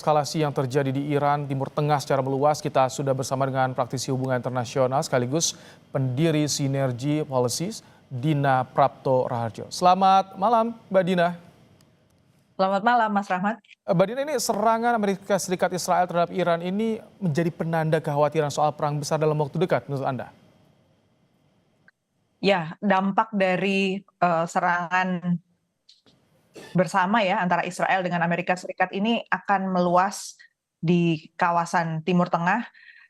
Eskalasi yang terjadi di Iran, Timur Tengah secara meluas, kita sudah bersama dengan praktisi hubungan internasional sekaligus pendiri Sinergi Policies, Dina Prapto Raharjo. Selamat malam, Mbak Dina. Selamat malam, Mas Rahmat. Mbak Dina, ini serangan Amerika Serikat Israel terhadap Iran ini menjadi penanda kekhawatiran soal perang besar dalam waktu dekat menurut Anda? Ya, dampak dari serangan bersama ya antara Israel dengan Amerika Serikat ini akan meluas di kawasan Timur Tengah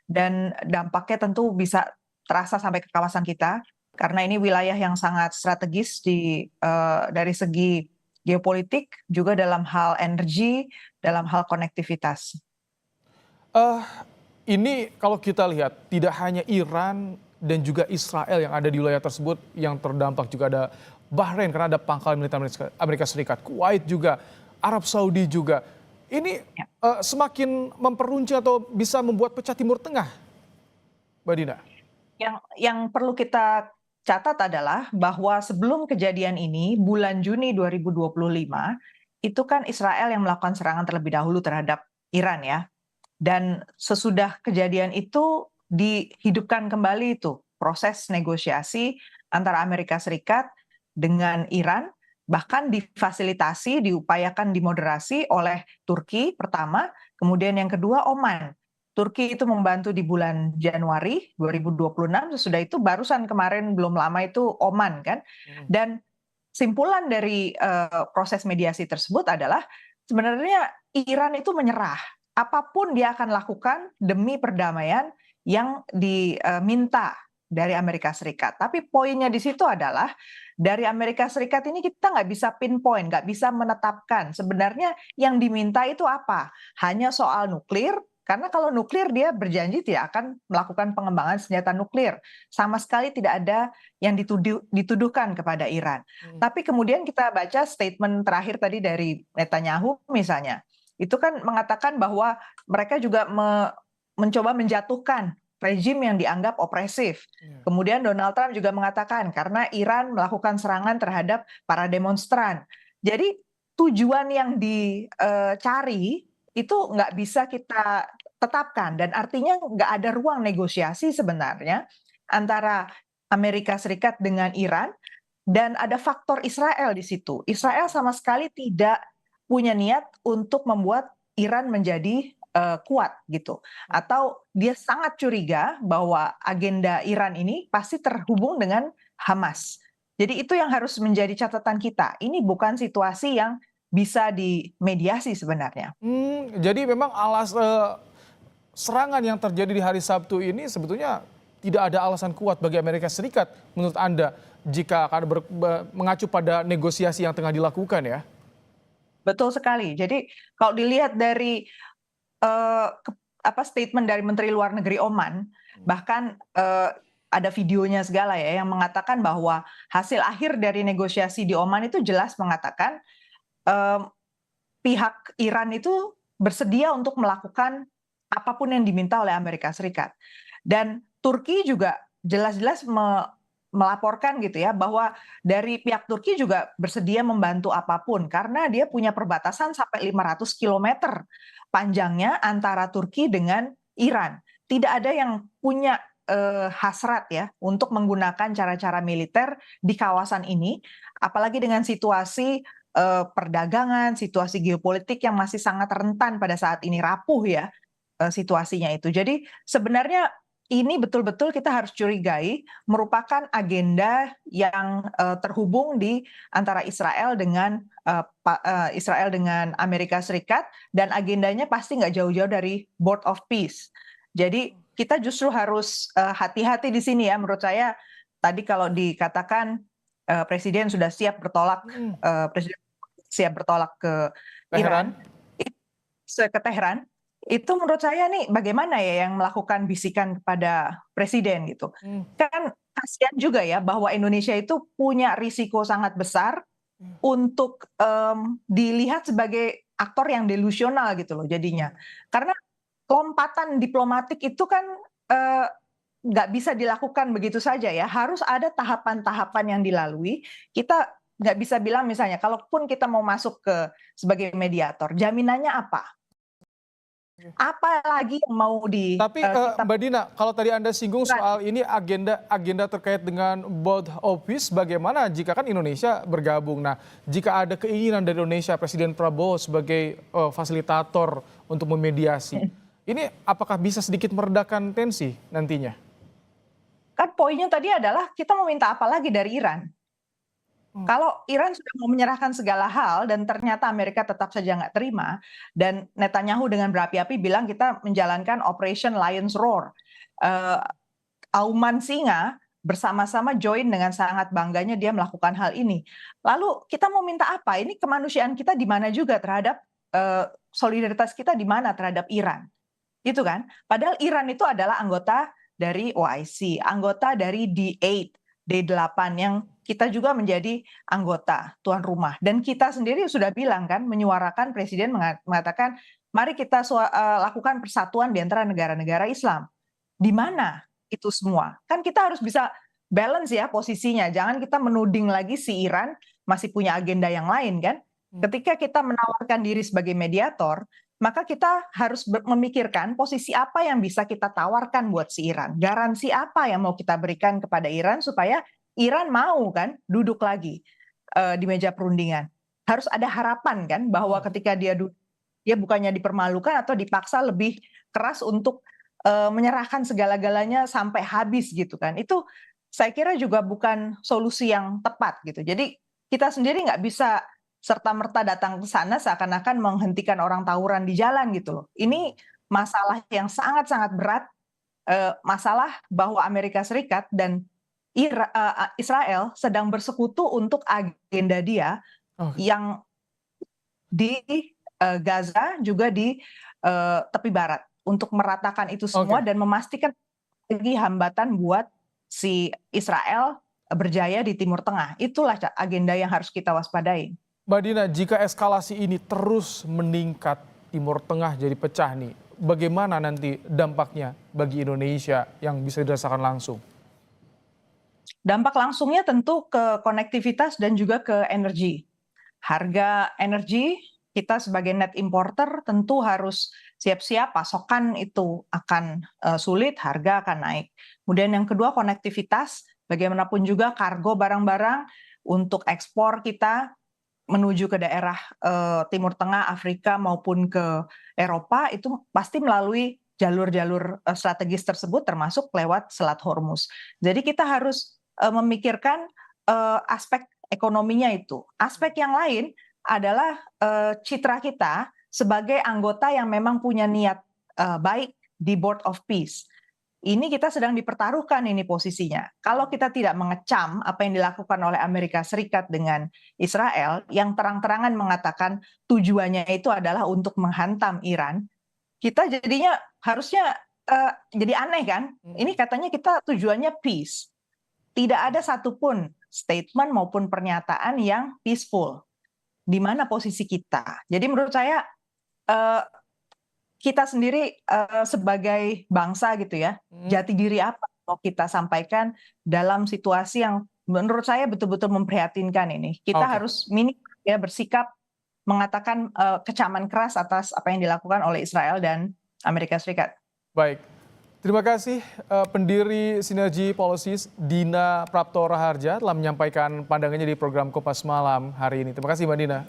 dan dampaknya tentu bisa terasa sampai ke kawasan kita karena ini wilayah yang sangat strategis dari segi geopolitik juga dalam hal energi, dalam hal konektivitas. Eh, ini kalau kita lihat tidak hanya Iran dan juga Israel yang ada di wilayah tersebut yang terdampak, juga ada Bahrain karena ada pangkalan militer Amerika Serikat, Kuwait juga, Arab Saudi juga. Ini Ya. semakin memperuncing atau bisa membuat pecah Timur Tengah, Mbak Dina. Yang perlu kita catat adalah bahwa sebelum kejadian ini, bulan Juni 2025, itu kan Israel yang melakukan serangan terlebih dahulu terhadap Iran ya. Dan sesudah kejadian itu dihidupkan kembali itu proses negosiasi antara Amerika Serikat dengan Iran, bahkan difasilitasi, diupayakan dimoderasi oleh Turki pertama, kemudian yang kedua Oman. Turki itu membantu di bulan Januari 2026, sesudah itu barusan kemarin belum lama itu Oman kan. Dan simpulan dari proses mediasi tersebut adalah sebenarnya Iran itu menyerah. Apapun dia akan lakukan demi perdamaian yang diminta dari Amerika Serikat. Tapi poinnya di situ adalah dari Amerika Serikat ini kita nggak bisa pinpoint, nggak bisa menetapkan sebenarnya yang diminta itu apa. Hanya soal nuklir, karena kalau nuklir dia berjanji tidak akan melakukan pengembangan senjata nuklir. Sama sekali tidak ada yang dituduhkan kepada Iran. Tapi kemudian kita baca statement terakhir tadi dari Netanyahu misalnya. Itu kan mengatakan bahwa mereka juga mencoba menjatuhkan rezim yang dianggap opresif. Kemudian Donald Trump juga mengatakan karena Iran melakukan serangan terhadap para demonstran. Jadi tujuan yang dicari itu nggak bisa kita tetapkan dan artinya nggak ada ruang negosiasi sebenarnya antara Amerika Serikat dengan Iran dan ada faktor Israel di situ. Israel sama sekali tidak punya niat untuk membuat Iran menjadi kuat gitu, atau dia sangat curiga bahwa agenda Iran ini pasti terhubung dengan Hamas. Jadi itu yang harus menjadi catatan kita. Ini bukan situasi yang bisa dimediasi sebenarnya. Jadi memang serangan yang terjadi di hari Sabtu ini sebetulnya tidak ada alasan kuat bagi Amerika Serikat menurut Anda jika akan mengacu pada negosiasi yang tengah dilakukan ya? Betul sekali. Jadi kalau dilihat dari statement dari Menteri Luar Negeri Oman, bahkan ada videonya segala ya yang mengatakan bahwa hasil akhir dari negosiasi di Oman itu jelas mengatakan pihak Iran itu bersedia untuk melakukan apapun yang diminta oleh Amerika Serikat. Dan Turki juga jelas-jelas melaporkan gitu ya bahwa dari pihak Turki juga bersedia membantu apapun karena dia punya perbatasan sampai 500 kilometer panjangnya antara Turki dengan Iran. Tidak ada yang punya hasrat ya untuk menggunakan cara-cara militer di kawasan ini, apalagi dengan situasi perdagangan, situasi geopolitik yang masih sangat rentan pada saat ini, rapuh ya situasinya itu. Jadi sebenarnya ini betul-betul kita harus curigai merupakan agenda yang terhubung di antara Israel dengan Amerika Serikat dan agendanya pasti nggak jauh-jauh dari Board of Peace. Jadi kita justru harus hati-hati di sini ya. Menurut saya tadi kalau dikatakan Presiden sudah siap bertolak, Presiden siap bertolak ke Iran, ke Teheran. Itu menurut saya nih bagaimana ya yang melakukan bisikan kepada presiden gitu. Kan kasihan juga ya bahwa Indonesia itu punya risiko sangat besar untuk dilihat sebagai aktor yang delusional gitu loh jadinya. Karena lompatan diplomatik itu kan nggak bisa dilakukan begitu saja ya. Harus ada tahapan-tahapan yang dilalui. Kita nggak bisa bilang misalnya, kalaupun kita mau masuk sebagai mediator, jaminannya apa? Apa lagi yang mau Tapi kita Mbak Dina, kalau tadi Anda singgung lakukan? soal ini agenda terkait dengan board of peace, bagaimana jika kan Indonesia bergabung? Nah, jika ada keinginan dari Indonesia, Presiden Prabowo sebagai fasilitator untuk memediasi, ini apakah bisa sedikit meredakan tensi nantinya? Kan poinnya tadi adalah kita mau minta apa lagi dari Iran? Hmm, Kalau Iran sudah mau menyerahkan segala hal dan ternyata Amerika tetap saja nggak terima, dan Netanyahu dengan berapi-api bilang kita menjalankan Operation Lion's Roar, eh, auman singa bersama-sama join dengan sangat bangganya dia melakukan hal ini. Lalu kita mau minta apa? Ini kemanusiaan kita di mana juga terhadap solidaritas kita di mana terhadap Iran, itu kan? Padahal Iran itu adalah anggota dari OIC, anggota dari D8, D8 yang kita juga menjadi anggota tuan rumah. Dan kita sendiri sudah bilang kan, menyuarakan Presiden mengatakan, mari kita lakukan persatuan di antara negara-negara Islam. Di mana itu semua? Kan kita harus bisa balance ya posisinya. Jangan kita menuding lagi si Iran masih punya agenda yang lain kan. hmm. Ketika kita menawarkan diri sebagai mediator, maka kita harus memikirkan posisi apa yang bisa kita tawarkan buat si Iran. Garansi apa yang mau kita berikan kepada Iran supaya Iran mau kan duduk lagi di meja perundingan. Harus ada harapan kan bahwa ketika dia dia bukannya dipermalukan atau dipaksa lebih keras untuk menyerahkan segala-galanya sampai habis gitu kan. Itu saya kira juga bukan solusi yang tepat gitu. Jadi kita sendiri nggak bisa serta-merta datang ke sana seakan-akan menghentikan orang tawuran di jalan gitu loh. Ini masalah yang sangat-sangat berat, masalah bahwa Amerika Serikat dan Israel sedang bersekutu untuk agenda dia Oke. yang di Gaza juga di tepi barat untuk meratakan itu semua Oke. dan memastikan lagi hambatan buat si Israel berjaya di Timur Tengah. Itulah agenda yang harus kita waspadai. Mbak Dina, jika eskalasi ini terus meningkat, Timur Tengah jadi pecah nih, bagaimana nanti dampaknya bagi Indonesia yang bisa dirasakan langsung? Dampak langsungnya tentu ke konektivitas dan juga ke energi. Harga energi kita sebagai net importer tentu harus siap-siap pasokan itu akan sulit, harga akan naik. Kemudian yang kedua konektivitas, bagaimanapun juga kargo barang-barang untuk ekspor kita menuju ke daerah Timur Tengah, Afrika maupun ke Eropa itu pasti melalui jalur-jalur strategis tersebut termasuk lewat Selat Hormuz. Jadi kita harus memikirkan aspek ekonominya itu. Aspek yang lain adalah citra kita sebagai anggota yang memang punya niat baik di Board of Peace. Ini kita sedang dipertaruhkan ini posisinya. Kalau kita tidak mengecam apa yang dilakukan oleh Amerika Serikat dengan Israel, yang terang-terangan mengatakan tujuannya itu adalah untuk menghantam Iran, kita jadinya harusnya jadi aneh kan? Ini katanya kita tujuannya peace. Tidak ada satupun statement maupun pernyataan yang peaceful. Di mana posisi kita? Jadi menurut saya kita sendiri sebagai bangsa gitu ya, jati diri apa mau kita sampaikan dalam situasi yang menurut saya betul-betul memprihatinkan ini. Kita Oke, harus ya bersikap mengatakan kecaman keras atas apa yang dilakukan oleh Israel dan Amerika Serikat. baik. Terima kasih pendiri Sinergi Policies Dina Prapto Raharja telah menyampaikan pandangannya di program Kompas Malam hari ini. Terima kasih Mbak Dina.